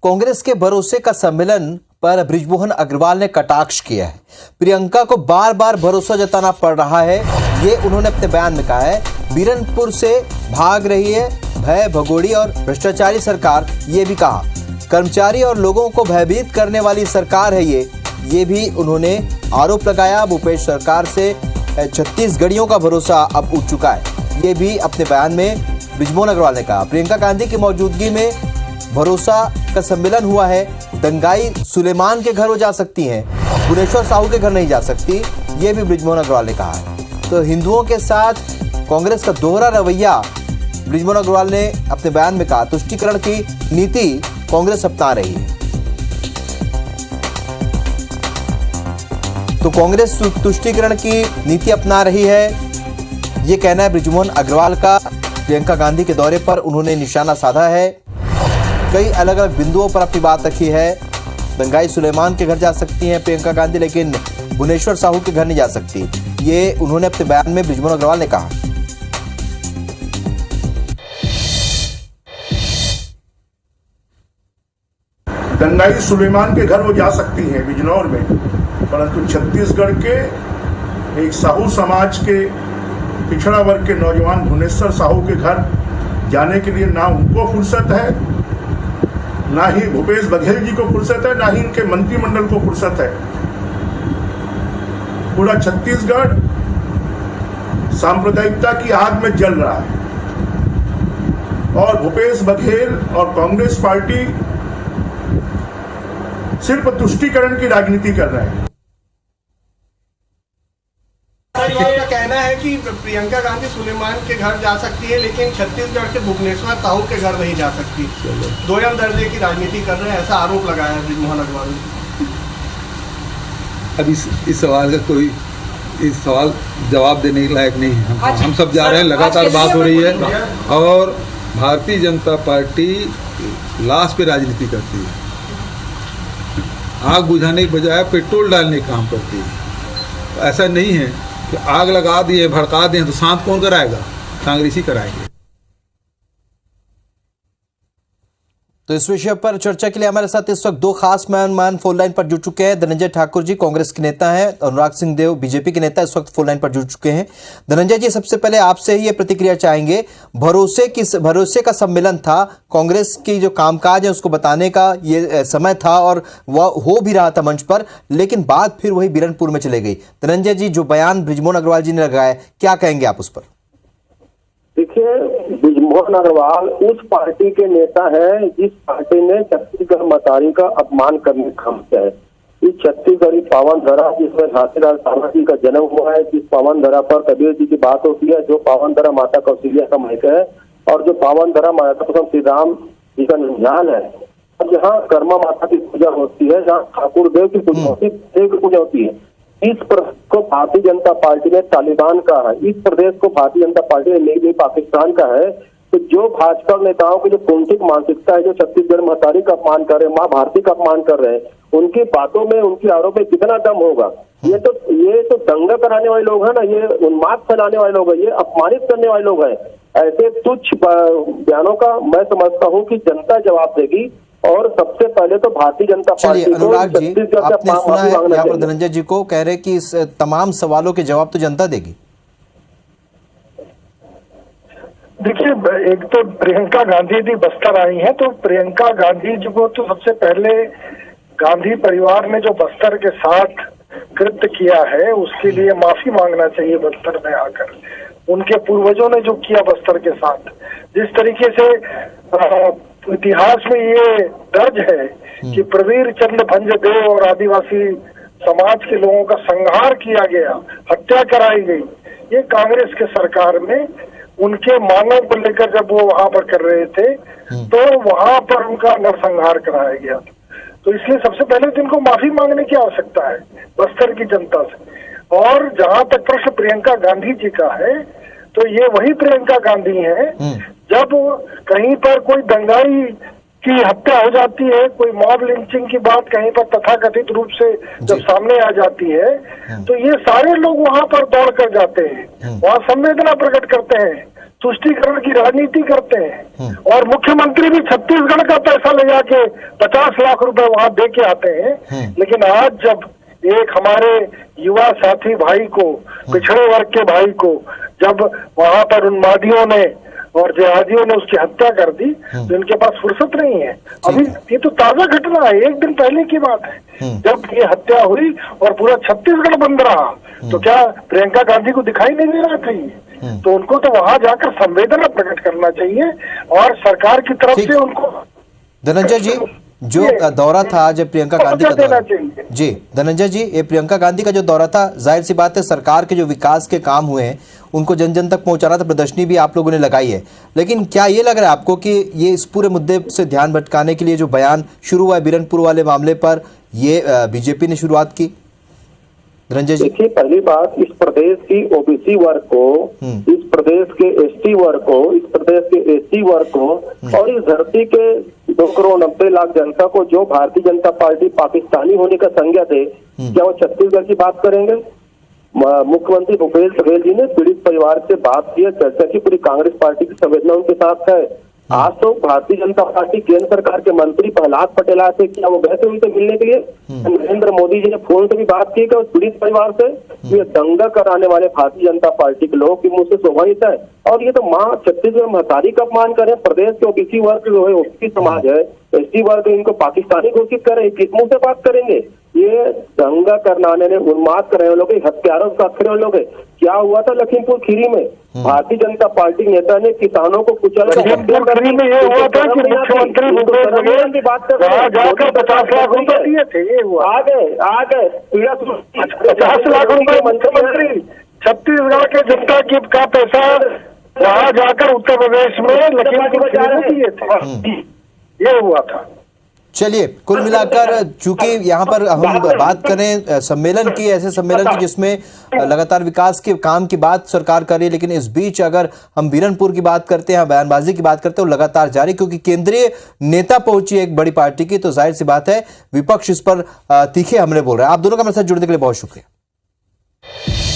कांग्रेस के भरोसे का सम्मेलन पर बृजमोहन अग्रवाल ने कटाक्ष किया है। प्रियंका को बार बार भरोसा जताना पड़ रहा है, ये उन्होंने अपने बयान में कहा है। बीरनपुर से भाग रही है भय भगोड़ी और भ्रष्टाचारी सरकार, ये भी कहा। कर्मचारी और लोगों को भयभीत करने वाली सरकार है ये भी उन्होंने आरोप लगाया। भूपेश सरकार से छत्तीसगढ़ियों का भरोसा अब उठ चुका है, ये भी अपने बयान में बृजमोहन अग्रवाल ने कहा। प्रियंका गांधी की मौजूदगी में भरोसा का सम्मेलन हुआ है। दंगाई सुलेमान के घर वो जा सकती हैं, भुवनेश्वर साहू के घर नहीं जा सकती, ये भी बृजमोहन अग्रवाल ने कहा है। तो हिंदुओं के साथ कांग्रेस का दोहरा रवैया बृजमोहन अग्रवाल ने अपने बयान में कहा। तुष्टीकरण की नीति कांग्रेस अपना रही है। तो कांग्रेस तुष्टीकरण की नीति अपना रही है, ये कहना है बृजमोहन अग्रवाल का। प्रियंका गांधी के दौरे पर उन्होंने निशाना साधा है, कई अलग अलग बिंदुओं पर अपनी बात रखी है। दंगाई सुलेमान के घर जा सकती हैं प्रियंका गांधी, लेकिन भुवनेश्वर साहू के घर नहीं जा सकती, ये उन्होंने अपने बयान में बृजमोहन अग्रवाल ने कहा। दंगाई सुलेमान के घर वो जा सकती हैं बिजनौर में, परंतु छत्तीसगढ़ के एक साहू समाज के पिछड़ा वर्ग के नौजवान भुवनेश्वर साहू के घर जाने के लिए ना उनको फुर्सत है, ना ही भूपेश बघेल जी को फुर्सत है, ना ही इनके मंत्रिमंडल को फुर्सत है। पूरा छत्तीसगढ़ सांप्रदायिकता की आग में जल रहा है और भूपेश बघेल और कांग्रेस पार्टी सिर्फ तुष्टीकरण की राजनीति कर रहे हैं। का कहना है कि प्रियंका गांधी सुलेमान के घर जा सकती है, लेकिन छत्तीसगढ़ के भुवनेश्वर साहू के घर नहीं जा सकती। दोयम दर्जे की राजनीति कर रहे हैं, ऐसा आरोप लगाया है बृजमोहन अग्रवाल ने। अब इस सवाल का कोई सवाल जवाब देने के लायक नहीं है। हम सब जा रहे हैं, लगातार बात हो रही है और भारतीय जनता पार्टी लाश पे राजनीति करती है, आग बुझाने के बजाय पेट्रोल डालने का काम करती है। ऐसा नहीं है कि आग लगा दिए भड़का दिए तो शांत कौन कराएगा, कांग्रेसी कराएंगे। तो इस विषय पर चर्चा के लिए हमारे साथ इस वक्त दो खास मेहमान फोन लाइन पर जुड़ चुके हैं। धनंजय ठाकुर जी कांग्रेस के नेता हैं, अनुराग सिंह देव बीजेपी के नेता इस वक्त फोन लाइन पर जुड़ चुके हैं। धनंजय जी, सबसे पहले आपसे ही ये प्रतिक्रिया चाहेंगे। भरोसे का सम्मेलन था, कांग्रेस की जो कामकाज है उसको बताने का ये समय था और वह हो भी रहा था मंच पर, लेकिन बात फिर वही बीरनपुर में चले गई। धनंजय जी, जो बयान बृजमोहन अग्रवाल जी ने लगाया, क्या कहेंगे आप उस पर? देखिए, बृजमोहन अग्रवाल उस पार्टी के नेता हैं जिस पार्टी ने छत्तीसगढ़ मतारी का अपमान करने का काम किया है। इस छत्तीसगढ़ी पावन धरा जिसमें झांसीलाल सावरा जी का जन्म हुआ है, जिस पावन धरा पर कबीर जी की बात होती है, जो पावन धरा माता कौशल्या का महक है और जो पावन धरा माता प्रथम श्री राम जी का निजान है, और जहाँ कर्मा माता की पूजा होती है, जहाँ ठाकुर देव की पूजा होती है, देव की पूजा होती है। इस प्रदेश को भारतीय जनता पार्टी ने तालिबान का है, इस प्रदेश को भारतीय जनता पार्टी ने नई पाकिस्तान का है। तो जो भाजपा नेताओं की जो कुंठित मानसिकता है, जो छत्तीसगढ़ महतारी का अपमान कर रहे हैं, माँ भारती का अपमान कर रहे हैं, उनकी बातों में, उनकी आरोप में कितना दम होगा? ये तो दंगा कराने वाले लोग हैं ना, ये उन्माद फैलाने वाले लोग हैं, ये अपमानित करने वाले लोग हैं। ऐसे तुच्छ बयानों का मैं समझता हूँ कि जनता जवाब देगी और सबसे पहले तो भारतीय जनता पार्टी को अनुराग जी, आपने सुना है यहाँ पर धनंजय जी को कह रहे कि इस तमाम सवालों के जवाब तो जनता देगी। देखिए, एक तो प्रियंका गांधी जी बस्तर आई हैं, तो प्रियंका गांधी जी को तो सबसे पहले गांधी परिवार ने जो बस्तर के साथ कृत्य किया है उसके लिए माफी मांगना चाहिए। बस्तर में आकर उनके पूर्वजों ने जो किया बस्तर के साथ, जिस तरीके से इतिहास में ये दर्ज है कि प्रवीर चंद्र भंजदेव और आदिवासी समाज के लोगों का संहार किया गया, हत्या कराई गई, ये कांग्रेस के सरकार में उनके मांगों को लेकर जब वो वहां पर कर रहे थे तो वहां पर उनका नरसंहार कराया गया। तो इसलिए सबसे पहले तो इनको माफी मांगने की आवश्यकता है बस्तर की जनता से। और जहां तक प्रश्न प्रियंका गांधी जी का है, तो ये वही प्रियंका गांधी है जब कहीं पर कोई दंगाई की हत्या हो जाती है, कोई मॉब लिंचिंग की बात कहीं पर तथाकथित रूप से जब सामने आ जाती है, तो ये सारे लोग वहां पर दौड़ कर जाते हैं, वहां संवेदना प्रकट करते हैं, तुष्टीकरण की राजनीति करते हैं। और मुख्यमंत्री भी छत्तीसगढ़ का पैसा ले जाके 50 लाख रुपए वहां दे के आते हैं। लेकिन आज जब एक हमारे युवा साथी भाई को, पिछड़े वर्ग के भाई को, जब वहां पर उन्मादियों ने और जिहादियों ने उसकी हत्या कर दी, तो इनके पास फुर्सत नहीं है। अभी ये तो ताजा घटना है, एक दिन पहले की बात है जब ये हत्या हुई और पूरा छत्तीसगढ़ बंद रहा। तो क्या प्रियंका गांधी को दिखाई नहीं दे रहा था ये? तो उनको तो वहां जाकर संवेदना प्रकट करना चाहिए और सरकार की तरफ से उनको। धनंजय जी, जो दौरा था आज प्रियंका गांधी का दौरा, जी धनंजय जी, ये प्रियंका गांधी का जो दौरा था, जाहिर सी बात है सरकार के जो विकास के काम हुए हैं उनको जन जन तक पहुंचाना था, प्रदर्शनी भी आप लोगों ने लगाई है। लेकिन क्या ये लग रहा है आपको कि ये इस पूरे मुद्दे से ध्यान भटकाने के लिए जो बयान शुरू हुआ है बीरनपुर वाले मामले पर, ये बीजेपी ने शुरुआत की? धनंजय जी, देखिए, पहली बात, इस प्रदेश की ओबीसी वर्ग को, इस प्रदेश के एसटी वर्ग को, इस प्रदेश के एससी वर्ग को और इस धरती के 2,90,00,000 जनता को जो भारतीय जनता पार्टी पाकिस्तानी होने का संज्ञा दे, क्या वो छत्तीसगढ़ की बात करेंगे? मुख्यमंत्री भूपेश बघेल जी ने पीड़ित परिवार से बात की है, चर्चा की, पूरी कांग्रेस पार्टी की संवेदना उनके साथ है। आज तो भारतीय जनता पार्टी केंद्र सरकार के मंत्री प्रहलाद पटेल आए थे, क्या वो गए थे उनसे मिलने के लिए? नरेंद्र मोदी जी ने फोन से भी बात की क्या उस पीड़ित परिवार से? ये दंगा कराने वाले भारतीय जनता पार्टी के लोगों की मुंह से शोभा नहीं है। और ये तो माँ छत्तीसगढ़ महतारी का अपमान कर रहे हैं। प्रदेश के ओबीसी वर्ग जो है, ओबीसी समाज है, एसटी वर्ग, इनको पाकिस्तानी घोषित कर रहे हैं, किस मुंह से बात करेंगे? ये दंगा करने ने उन्माद कर रहे लोग, हत्यारों से आखिर लोग। क्या हुआ था लखीमपुर खीरी में? भारतीय जनता पार्टी नेता ने किसानों को कुचल कर लखीमपुर खीरी में ये हुआ था कि मुख्यमंत्री भूपेश बघेल की बात कर रहे हैं, जाकर 50 लाख रुपए दिए थे। ये हुआ, आ गए 50 लाख रुपए मुख्यमंत्री छत्तीसगढ़ के जनता की का पैसा वहां जाकर उत्तर प्रदेश में लखीमपुर खीरी में दिए थे। ये हुआ था। चलिए, कुल मिलाकर चूंकि यहाँ पर हम बात करें सम्मेलन की, ऐसे सम्मेलन की जिसमें लगातार विकास के काम की बात सरकार कर रही है, लेकिन इस बीच अगर हम बीरनपुर की बात करते हैं, बयानबाजी की बात करते हैं, वो लगातार जारी, क्योंकि केंद्रीय नेता पहुंची है एक बड़ी पार्टी की, तो जाहिर सी बात है विपक्ष इस पर तीखे हमले बोल रहा है। आप दोनों का मेरे साथ जुड़ने के लिए बहुत शुक्रिया।